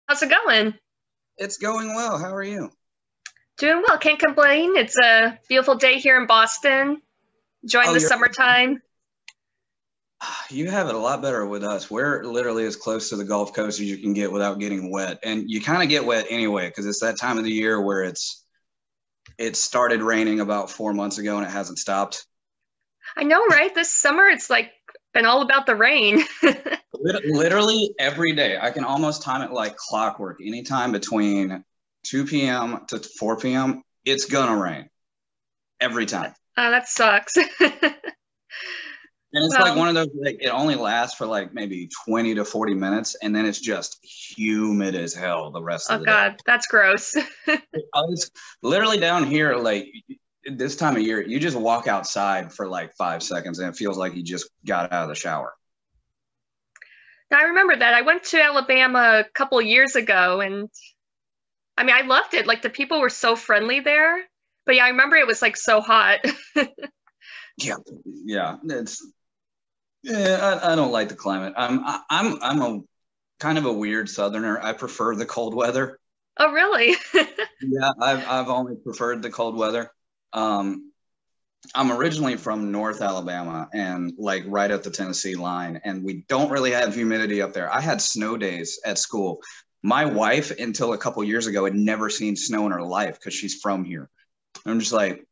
How's it going? It's going well. How are you? Doing well. Can't complain. It's a beautiful day here in Boston. Enjoying Oh, the you're summertime. you have it a lot better with us. We're literally as close to the Gulf Coast as you can get without getting wet. And you kind of get wet anyway because it's that time of the year where it started raining about 4 months ago and it hasn't stopped. I know, right? This summer it's like been all about the rain. Literally every day. I can almost time it like clockwork. Anytime between 2 p.m. to 4 p.m., it's gonna rain every time. That sucks. And it's like Well, one of those, like, it only lasts for like maybe 20 to 40 minutes, and then it's just humid as hell the rest oh of the day. God, that's gross. It's literally down here, like this time of year, you just walk outside for like 5 seconds and it feels like you just got out of the shower. Now I remember that. I went to Alabama a couple years ago and I mean I loved it. Like the people were so friendly there. But yeah, I remember it was like so hot. Yeah, yeah, I don't like the climate. I'm a kind of a weird southerner. I prefer the cold weather. Oh really? Yeah, I've only preferred the cold weather. Um, I'm originally from North Alabama and like right at the Tennessee line, and we don't really have humidity up there. I had snow days at school. My wife, until a couple years ago, had never seen snow in her life because she's from here. I'm just like,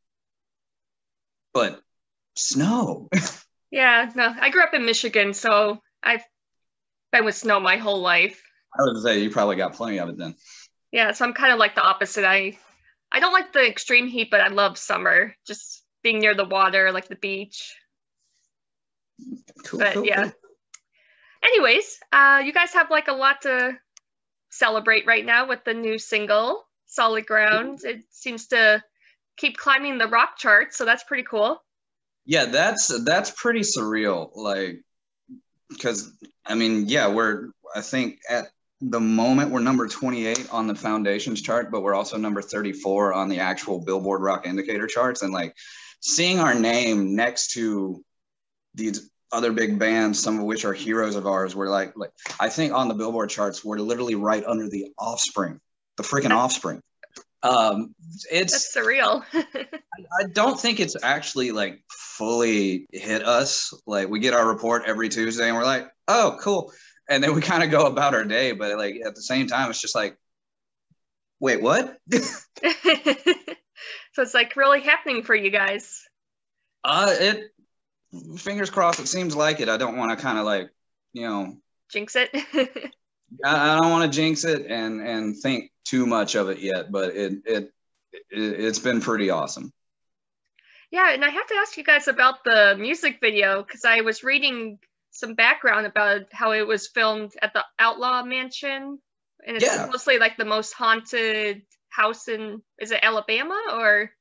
but snow. Yeah, no. I grew up in Michigan, so I've been with snow my whole life. I would say you probably got plenty of it then. Yeah, so I'm kind of like the opposite. I don't like the extreme heat, but I love summer. Just being near the water, like the beach. Cool, But cool, yeah. cool. Anyways, you guys have like a lot to celebrate right now with the new single, Solid Ground. It seems to keep climbing the rock charts, so that's pretty cool. Yeah, that's pretty surreal. Like, because I mean, yeah, I think at the moment we're number 28 on the Foundations chart, but we're also number 34 on the actual Billboard Rock Indicator charts. And like seeing our name next to these other big bands, some of which are heroes of ours, we're like I think on the Billboard charts, we're literally right under the Offspring, the freaking That, Offspring. Um, it's that's surreal. I don't think it's actually like fully hit us. Like we get our report every Tuesday and we're like, oh, cool. And then we kind of go about our day. But like at the same time, it's just like, wait, what? So it's like really happening for you guys. It fingers crossed. It seems like it. I don't want to kind of like, you know, Jinx it. I don't want to jinx it and think too much of it yet. But it's been pretty awesome. Yeah, and I have to ask you guys about the music video because I was reading some background about how it was filmed at the Outlaw Mansion, and it's Yeah. supposedly like the most haunted house in, is it Alabama or?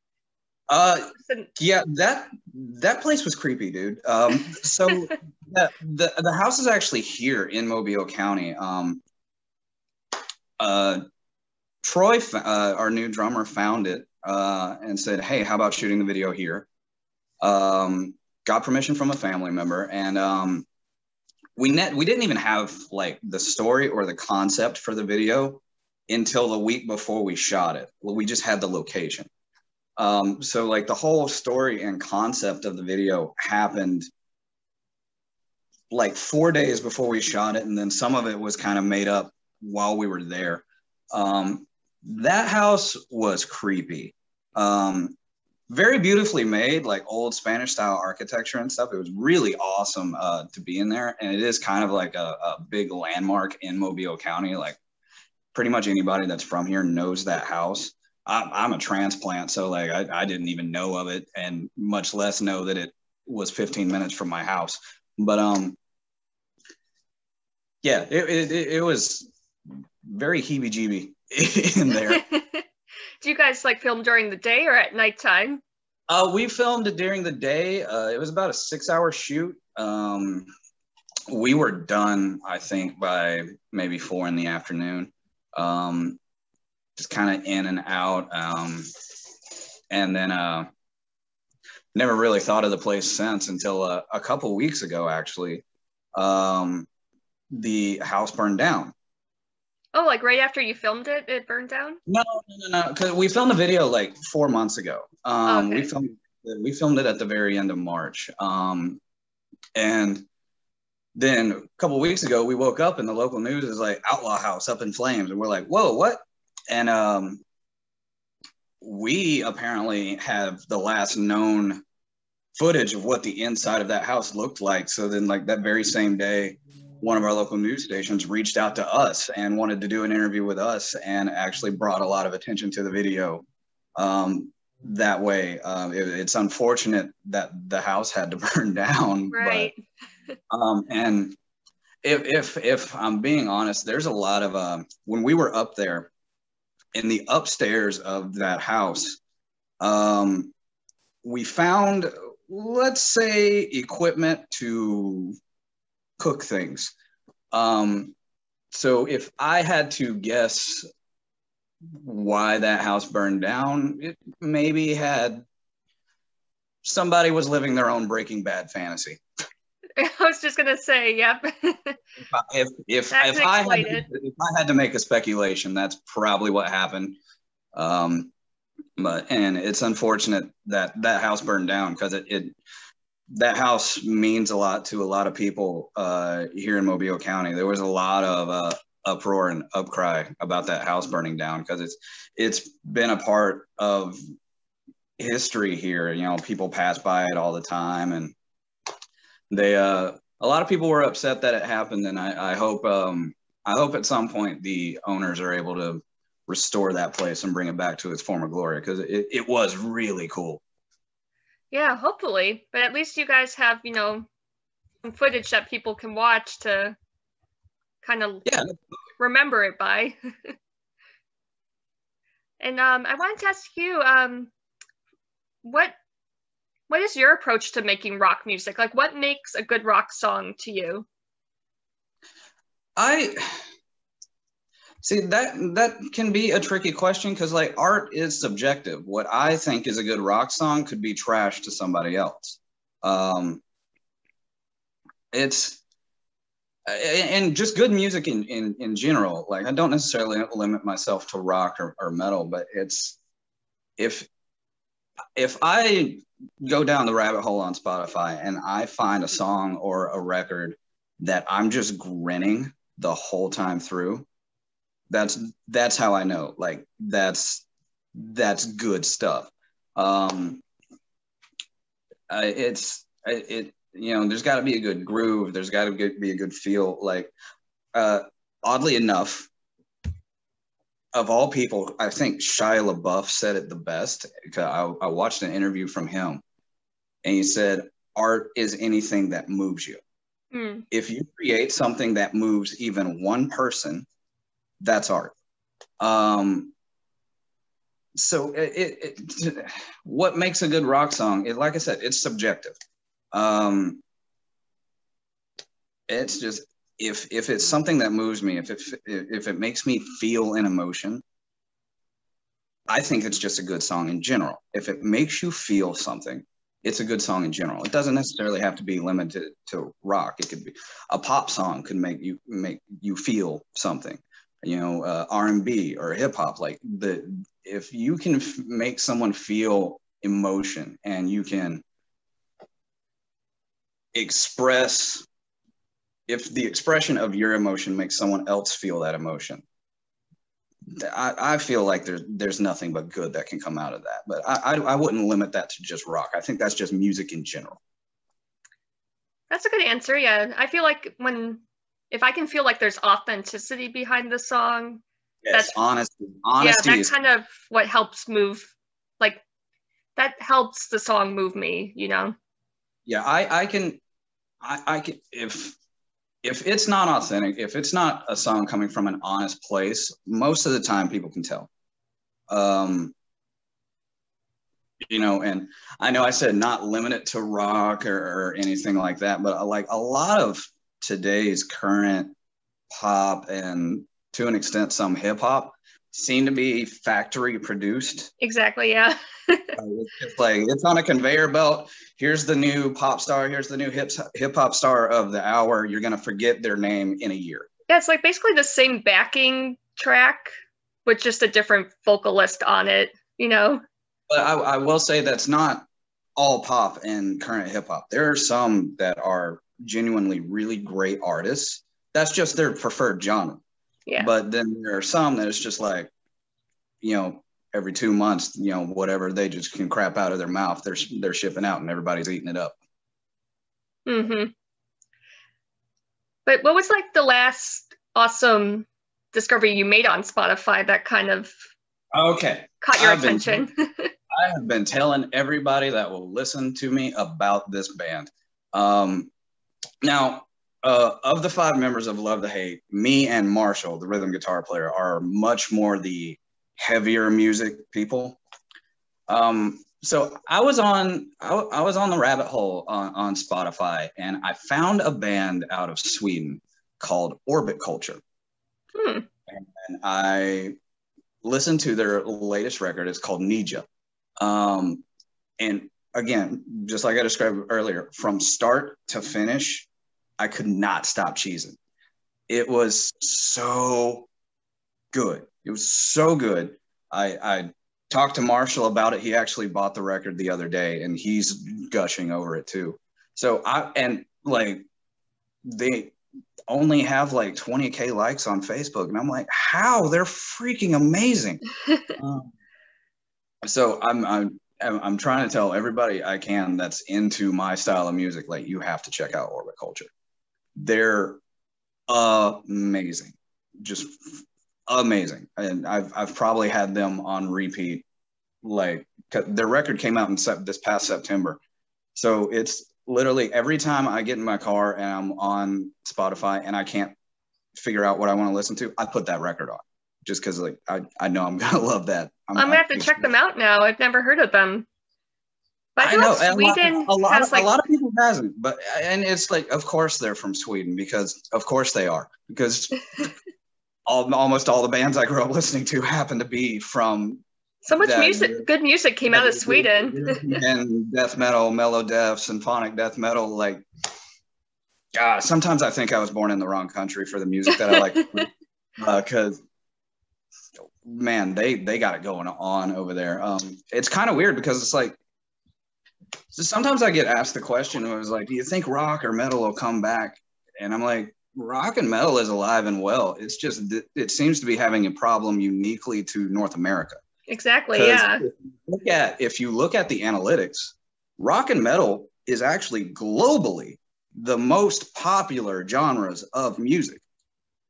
Yeah, that place was creepy, dude. So the house is actually here in Mobile County. Uh, Troy, our new drummer, found it and said, "Hey, how about shooting the video here?" Got permission from a family member, and we didn't even have like the story or the concept for the video until the week before we shot it. Well, we just had the location. So like the whole story and concept of the video happened like 4 days before we shot it, and then some of it was kind of made up while we were there. That house was creepy. Very beautifully made, like old Spanish style architecture and stuff. It was really awesome to be in there, and it is kind of like a big landmark in Mobile County. Like pretty much anybody that's from here knows that house. I'm a transplant, so like I didn't even know of it, and much less know that it was 15 minutes from my house. But yeah, it was very heebie-jeebie in there. Do you guys like film during the day or at nighttime? We filmed it during the day. It was about a 6-hour shoot. We were done, I think, by maybe 4 in the afternoon. Just kind of in and out. And then never really thought of the place since until a couple weeks ago, actually. The house burned down. Oh, like right after you filmed it, it burned down? No. Because we filmed the video like 4 months ago. Okay. We filmed it at the very end of March. And then a couple of weeks ago, we woke up and the local news is like Outlaw House up in flames, and we're like, whoa, what? And we apparently have the last known footage of what the inside of that house looked like. So then, like that very same day, one of our local news stations reached out to us and wanted to do an interview with us, and actually brought a lot of attention to the video. That way, it's unfortunate that the house had to burn down, Right. and if I'm being honest, there's a lot of when we were up there in the upstairs of that house, we found, let's say, equipment to cook things. So if I had to guess why that house burned down, it maybe had somebody was living their own Breaking Bad fantasy. I was just gonna say, yep. If I had to make a speculation, that's probably what happened. And it's unfortunate that that house burned down, because that house means a lot to a lot of people here in Mobile County. There was a lot of uproar and upcry about that house burning down, because it's been a part of history here. You know, people pass by it all the time, and they a lot of people were upset that it happened. And I hope at some point the owners are able to restore that place and bring it back to its former glory, because it was really cool. Yeah, hopefully. But at least you guys have, you know, some footage that people can watch to kind of remember it by. And I wanted to ask you, what is your approach to making rock music? Like, what makes a good rock song to you? I see that can be a tricky question, because like art is subjective. What I think is a good rock song could be trash to somebody else. It's and just good music in general. Like, I don't necessarily limit myself to rock or metal, but it's if I go down the rabbit hole on Spotify and I find a song or a record that I'm just grinning the whole time through, that's how I know, like, that's good stuff. You know, there's got to be a good groove. There's got to be a good feel. Like, oddly enough, of all people, I think Shia LaBeouf said it the best. I watched an interview from him, and he said, art is anything that moves you. If you create something that moves even one person, that's art. So what makes a good rock song? Like I said, it's subjective. It's just, if it's something that moves me, if it makes me feel an emotion, I think it's just a good song in general. If it makes you feel something, it's a good song in general. It doesn't necessarily have to be limited to rock. It could be a pop song could make you feel something. You know, R&B or hip hop. Like, if you can make someone feel emotion, and you can express, if the expression of your emotion makes someone else feel that emotion, I feel like there's nothing but good that can come out of that. But I wouldn't limit that to just rock. I think that's just music in general. That's a good answer. Yeah, I feel like if I can feel like there's authenticity behind the song, yes, honesty. Yeah, that's kind of what helps move. Like, that helps the song move me. You know. Yeah, I can if it's not authentic, if it's not a song coming from an honest place, most of the time people can tell. You know, and I know I said not limited to rock or anything like that, but like a lot of today's current pop, and to an extent some hip hop, seem to be factory produced. Exactly, yeah. It's just like, it's on a conveyor belt. Here's the new pop star. Here's the new hip hop star of the hour. You're going to forget their name in a year. Yeah, it's like basically the same backing track with just a different vocalist on it, you know? But I will say that's not all pop and current hip hop. There are some that are genuinely really great artists. That's just their preferred genre. Yeah. But then there are some that it's just like, you know, every 2 months, you know, whatever they just can crap out of their mouth, they're shipping out and everybody's eating it up. Mm-hmm. But what was like the last awesome discovery you made on Spotify that kind of caught your attention? I have been telling everybody that will listen to me about this band. Now, of the 5 members of Love the Hate, me and Marshall, the rhythm guitar player, are much more the heavier music people. So I was on the rabbit hole on Spotify, and I found a band out of Sweden called Orbit Culture. And I listened to their latest record. It's called Nija. And again, just like I described earlier, from start to finish, I could not stop cheesing. It was so good. It was so good. I talked to Marshall about it. He actually bought the record the other day, and he's gushing over it too. So they only have like 20K likes on Facebook, and I'm like, how? They're freaking amazing. So I'm trying to tell everybody I can that's into my style of music, like, you have to check out Orbit Culture. They're amazing, just amazing. And I've probably had them on repeat. Like, their record came out in this past September, so it's literally every time I get in my car and I'm on Spotify and I can't figure out what I want to listen to, I put that record on, just because like I know I'm gonna love that. I'm gonna have to check them out now. I've never heard of them. But I know Sweden a lot of people hasn't, but and it's like, of course they're from Sweden, because of course they are, because almost all the bands I grew up listening to happen to be from so much good music came out of Sweden. And death metal, mellow death, symphonic death metal. Like, God, sometimes I think I was born in the wrong country for the music that I like, because man, they got it going on over there. It's kind of weird because it's like, so sometimes I get asked the question, it was like, do you think rock or metal will come back? And I'm like, rock and metal is alive and well. It's just, it seems to be having a problem uniquely to North America. Exactly, yeah. If you look at the analytics, rock and metal is actually globally the most popular genres of music.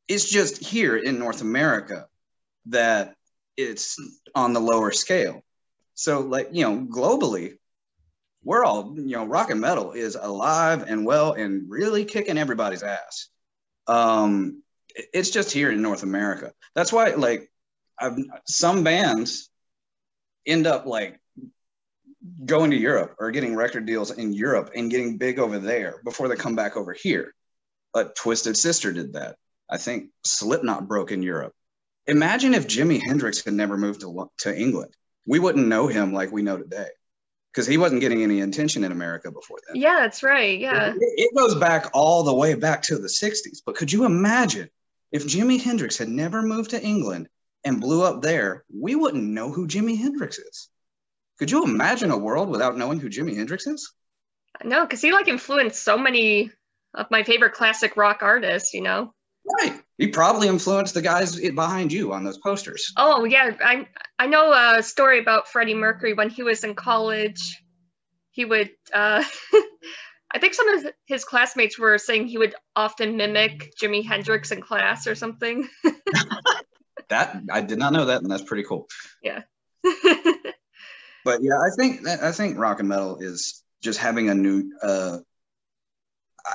It's just here in North America that it's on the lower scale. So, like, you know, globally, we're all, you know, rock and metal is alive and well and really kicking everybody's ass. It's just here in North America. That's why, like, some bands end up like going to Europe or getting record deals in Europe and getting big over there before they come back over here. But Twisted Sister did that. I think Slipknot broke in Europe. Imagine if Jimi Hendrix had never moved to England. We wouldn't know him like we know today, because he wasn't getting any attention in America before then. Yeah, that's right. Yeah. It goes back all the way back to the 60s. But could you imagine if Jimi Hendrix had never moved to England and blew up there? We wouldn't know who Jimi Hendrix is. Could you imagine a world without knowing who Jimi Hendrix is? No, because he like influenced so many of my favorite classic rock artists, you know? Right. He probably influenced the guys behind you on those posters. Oh, yeah. I know a story about Freddie Mercury. When he was in college, he would, I think some of his classmates were saying he would often mimic Jimi Hendrix in class or something. That, I did not know that, and that's pretty cool. Yeah. But yeah, I think rock and metal is just having a new,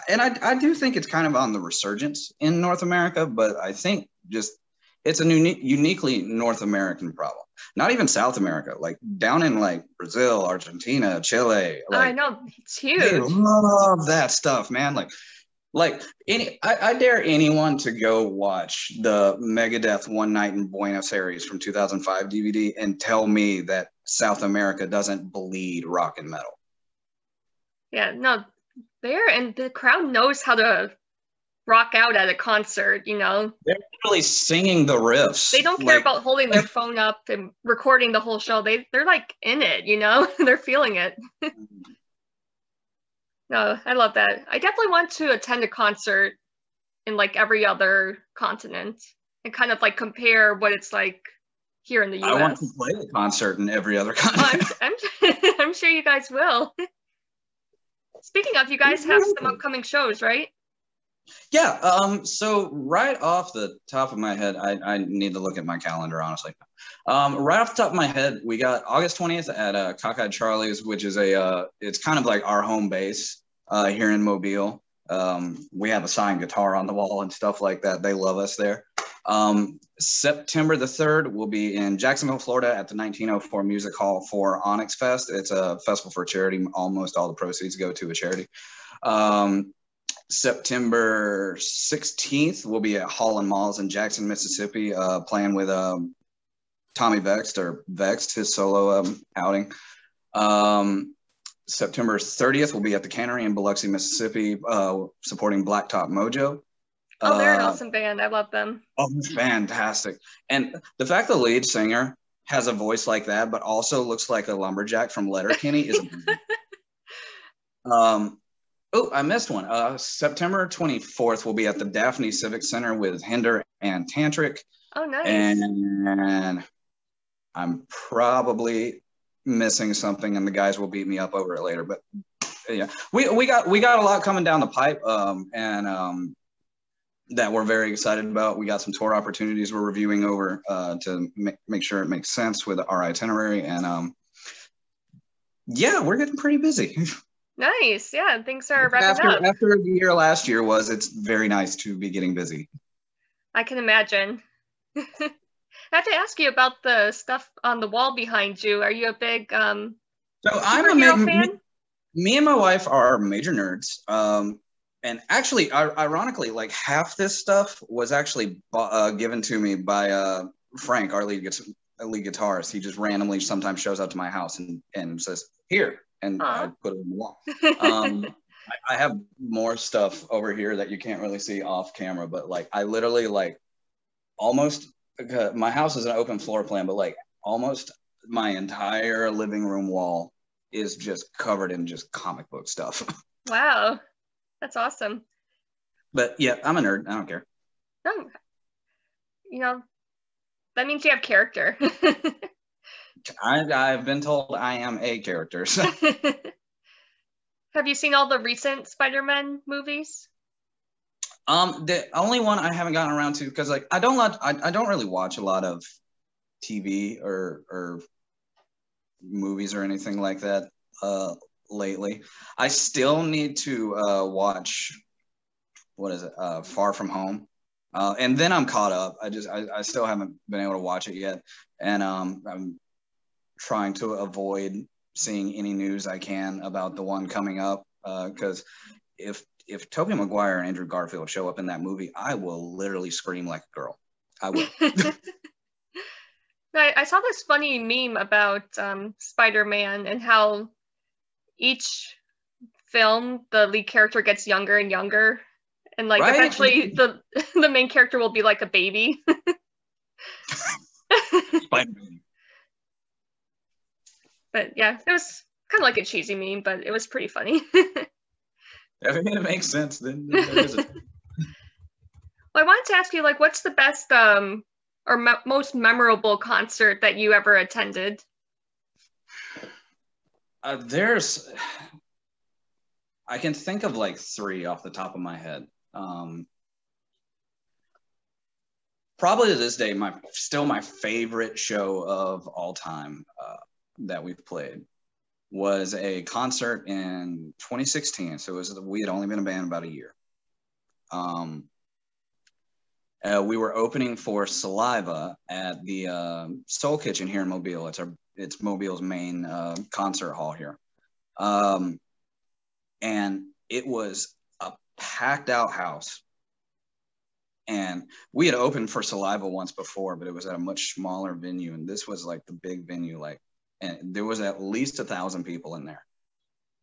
and I do think it's kind of on the resurgence in North America, but I think just it's a uniquely North American problem. Not even South America, like down in like Brazil, Argentina, Chile. Like, I know, it's huge. They love that stuff, man. I dare anyone to go watch the Megadeth One Night in Buenos Aires from 2005 DVD and tell me that South America doesn't bleed rock and metal. Yeah, no, and the crowd knows how to rock out at a concert, you know. They're literally singing the riffs. They don't care about holding their phone up and recording the whole show. They're like in it, you know. They're feeling it. No, I love that. I definitely want to attend a concert in like every other continent and kind of like compare what it's like here in the US. I want to play the concert in every other continent. I'm sure you guys will. Speaking of, you guys have some upcoming shows, right? Yeah. So right off the top of my head, I need to look at my calendar, honestly. Right off the top of my head, we got August 20th at Cockeyed Charlie's, which is it's kind of like our home base here in Mobile. We have a signed guitar on the wall and stuff like that. They love us there. September the 3rd, we'll be in Jacksonville, Florida at the 1904 Music Hall for Onyx Fest. It's a festival for charity. Almost all the proceeds go to a charity. September 16th, we'll be at Hall & Malls in Jackson, Mississippi, playing with Tommy Vexed, his solo outing. September 30th, we'll be at the Cannery in Biloxi, Mississippi, supporting Blacktop Mojo. Oh, they're an awesome band. I love them. Oh, fantastic. And the fact the lead singer has a voice like that, but also looks like a lumberjack from Letterkenny is oh, I missed one. September 24th, we'll be at the Daphne Civic Center with Hinder and Tantric. Oh, nice. And I'm probably missing something, and the guys will beat me up over it later. But yeah, we got a lot coming down the pipe, and that we're very excited about. We got some tour opportunities we're reviewing over to make sure it makes sense with our itinerary, and yeah, we're getting pretty busy. Nice. Yeah, things are wrapping up. After the year last year it's very nice to be getting busy. I can imagine. I have to ask you about the stuff on the wall behind you. Are you a big so I'm a fan? Me and my wife are major nerds. And actually, ironically, like half this stuff was actually given to me by Frank, our lead guitarist. He just randomly sometimes shows up to my house and says, "Here." And I put it on the wall. I have more stuff over here that you can't really see off camera, but like I literally like almost my house is an open floor plan, but like almost my entire living room wall is just covered in just comic book stuff. Wow, that's awesome. But yeah, I'm a nerd. I don't care. No, you know, that means you have character. I've been told I am a character. So. Have you seen all the recent Spider-Man movies? The only one I haven't gotten around to, because like I don't really watch a lot of TV or movies or anything like that lately. I still need to watch Far From Home. And then I'm caught up. I still haven't been able to watch it yet. And I'm trying to avoid seeing any news I can about the one coming up, because if Tobey Maguire and Andrew Garfield show up in that movie, I will literally scream like a girl. I will. I saw this funny meme about Spider-Man and how each film the lead character gets younger and younger, and like right? Eventually the main character will be like a baby. Spider-Man. But yeah, it was kind of like a cheesy meme, but it was pretty funny. If it makes sense, then there is it. Well, I wanted to ask you, like, what's the best or most memorable concert that you ever attended? I can think of like 3 off the top of my head. Probably to this day, still my favorite show of all time that we've played was a concert in 2016. So we had only been a band about a year. We were opening for Saliva at the Soul Kitchen here in Mobile. It's Mobile's main concert hall here. And it was a packed out house. And we had opened for Saliva once before, but it was at a much smaller venue. And this was like the big venue, and there was at least 1,000 people in there.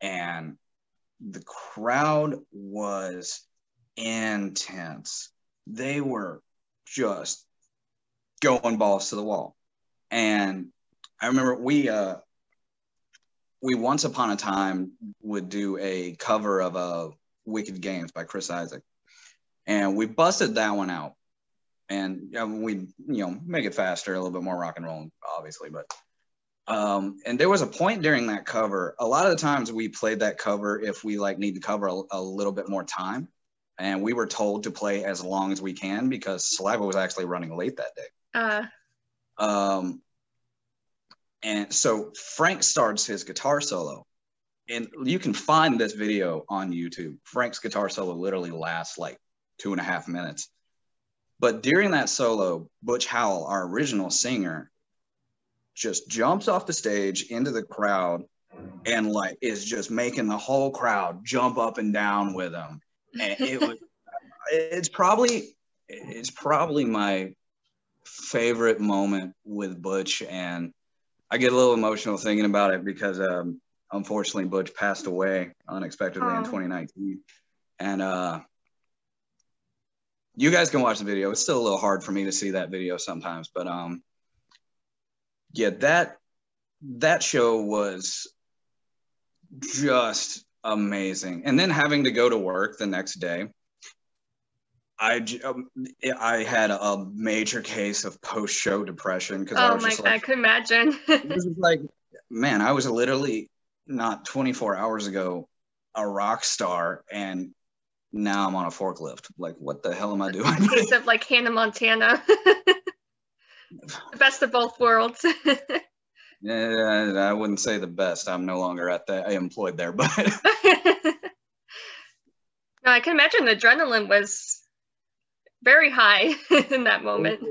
And the crowd was intense. They were just going balls to the wall. And I remember we once upon a time would do a cover of Wicked Games by Chris Isaac. And we busted that one out. And we, make it faster, a little bit more rock and roll, obviously. But and there was a point during that cover. A lot of the times we played that cover if we need to cover a little bit more time, and we were told to play as long as we can because Saliva was actually running late that day. And so Frank starts his guitar solo, and you can find this video on YouTube. Frank's guitar solo literally lasts 2.5 minutes. But during that solo, Butch Howell, our original singer, just jumps off the stage into the crowd and is just making the whole crowd jump up and down with him. And it's probably my favorite moment with Butch, and I get a little emotional thinking about it because unfortunately Butch passed away unexpectedly in 2019. And you guys can watch the video. It's still a little hard for me to see that video sometimes, but yeah, that show was just amazing. And then having to go to work the next day, I had a major case of post-show depression because I was just I could imagine. It was man, I was literally not 24 hours ago a rock star, and now I'm on a forklift. What the hell am I doing? A case of Hannah Montana. The best of both worlds. Yeah, I wouldn't say the best. I'm no longer employed there, but no, I can imagine the adrenaline was very high in that moment.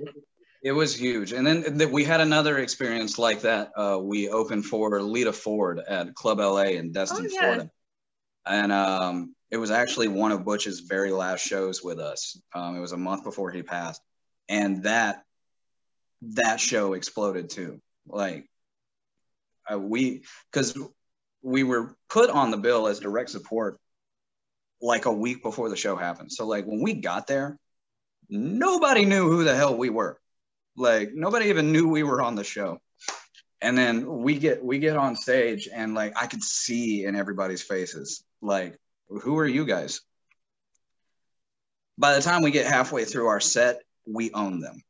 It was huge. And then we had another experience like that. We opened for Lita Ford at Club LA in Destin, Florida. And it was actually one of Butch's very last shows with us. It was a month before he passed. And that show exploded too. Because we were put on the bill as direct support a week before the show happened. So when we got there, nobody knew who the hell we were. Nobody even knew we were on the show. And then we get on stage, and I could see in everybody's faces, who are you guys? By the time we get halfway through our set, we own them.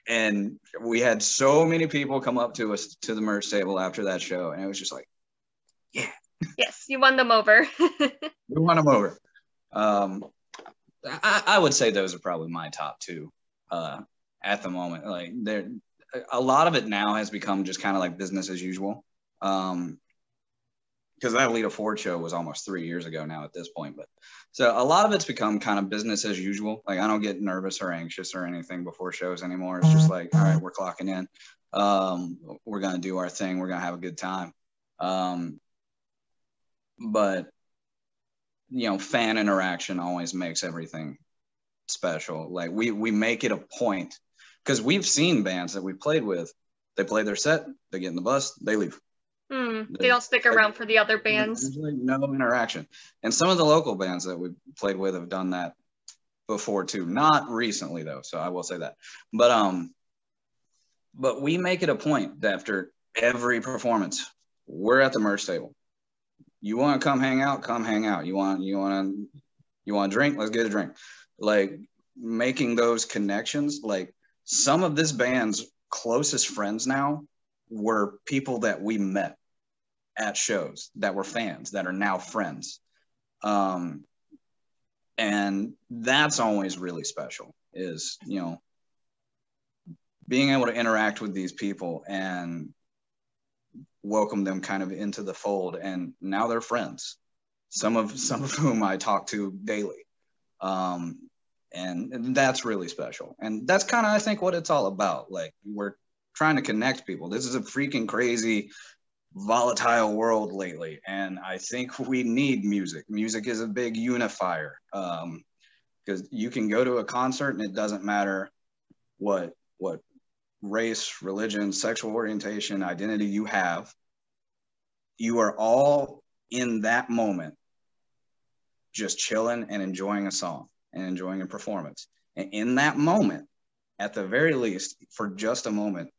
And we had so many people come up to us to the merch table after that show, and it was just yeah. Yes, you won them over. We won them over. I would say those are probably my top two at the moment. A lot of it now has become just kind of business as usual. Because that Lita Ford show was almost 3 years ago now at this point. But so a lot of it's become kind of business as usual. I don't get nervous or anxious or anything before shows anymore. It's just all right, we're clocking in. We're going to do our thing. We're going to have a good time. But, fan interaction always makes everything special. We make it a point, because we've seen bands that we played with. They play their set, they get in the bus, they leave. They don't stick around for the other bands. Usually no interaction. And some of the local bands that we played with have done that before too. Not recently though, so I will say that. But we make it a point that after every performance, we're at the merch table. You want to come hang out? Come hang out. You want a drink? Let's get a drink. Making those connections. Some of this band's closest friends now were people that we met at shows that were fans that are now friends. And that's always really special, is, being able to interact with these people and welcome them kind of into the fold. And now they're friends, some of whom I talk to daily. And that's really special. And that's kind of, I think, what it's all about. We're trying to connect people. This is a freaking crazy, volatile world lately. And I think we need music. Music is a big unifier, because you can go to a concert and it doesn't matter what race, religion, sexual orientation, identity you have. You are all in that moment just chilling and enjoying a song and enjoying a performance. And in that moment, at the very least, for just a moment,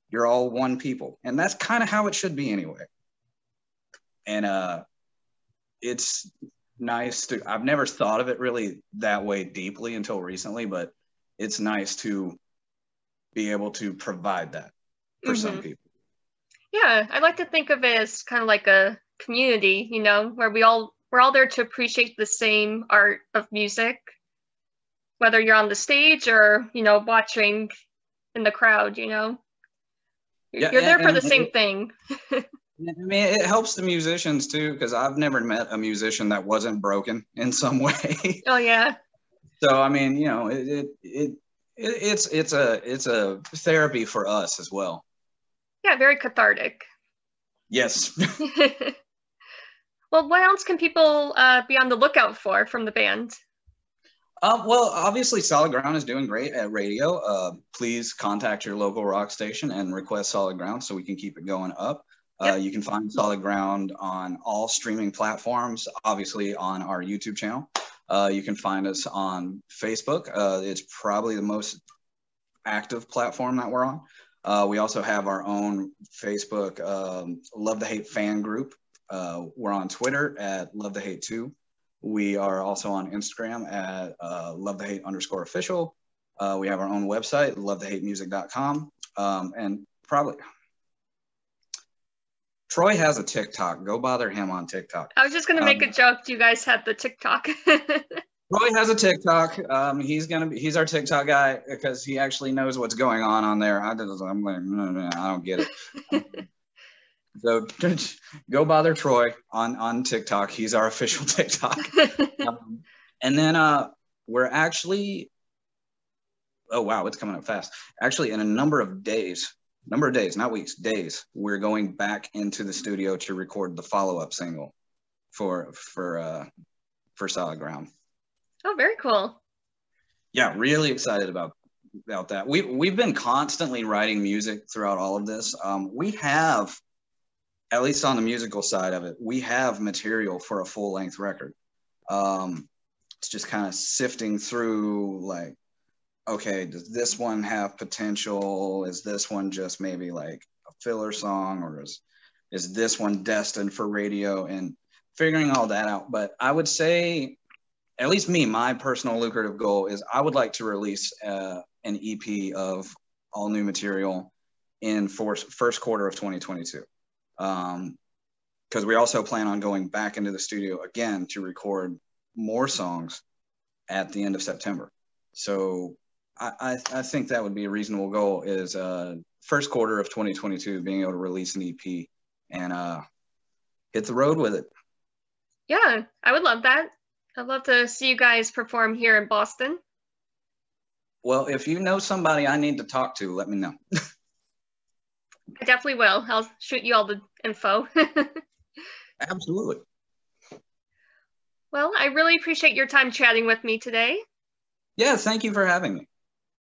you're all one people. And that's kind of how it should be anyway. And it's nice to, I've never thought of it really that way deeply until recently, but it's nice to be able to provide that for some people. Yeah, I like to think of it as kind of like a community, you know, where we're all there to appreciate the same art of music, whether you're on the stage or, you know, watching in the crowd, you know. You're there for the same thing. I mean, it helps the musicians too, because I've never met a musician that wasn't broken in some way. Oh yeah. So I mean, you know, it's a therapy for us as well. Yeah, very cathartic. Yes. Well, what else can people be on the lookout for from the band? Well, obviously, Solid Ground is doing great at radio. Please contact your local rock station and request Solid Ground so we can keep it going up. Yep. You can find Solid Ground on all streaming platforms, obviously on our YouTube channel. You can find us on Facebook. It's probably the most active platform that we're on. We also have our own Facebook Love to Hate fan group. We're on Twitter at Love to Hate 2. We are also on Instagram at LoveTheHate_official. We have our own website, lovetohatemusic.com. And probably Troy has a TikTok. Go bother him on TikTok. I was just gonna make a joke. Do you guys have the TikTok? Troy has a TikTok. He's our TikTok guy because he actually knows what's going on there. I'm like, no, I don't get it. So go bother Troy on TikTok. He's our official TikTok. And then we're actually, oh wow, it's coming up fast. Actually, in a number of days, not weeks, days, we're going back into the studio to record the follow-up single for Solid Ground. Oh, very cool. Yeah, really excited about that. We've been constantly writing music throughout all of this. We have, at least on the musical side of it, we have material for a full-length record. It's just kind of sifting through, like, okay, does this one have potential? Is this one just maybe like a filler song, or is this one destined for radio? And figuring all that out. But I would say, at least me, my personal lucrative goal is I would like to release an EP of all new material in first quarter of 2022. Because we also plan on going back into the studio again to record more songs at the end of September. So I think that would be a reasonable goal, is first quarter of 2022 being able to release an EP and hit the road with it. Yeah, I would love that. I'd love to see you guys perform here in Boston. Well, if you know somebody I need to talk to, let me know. I definitely will. I'll shoot you all the info. Absolutely. Well, I really appreciate your time chatting with me today. Yeah, thank you for having me.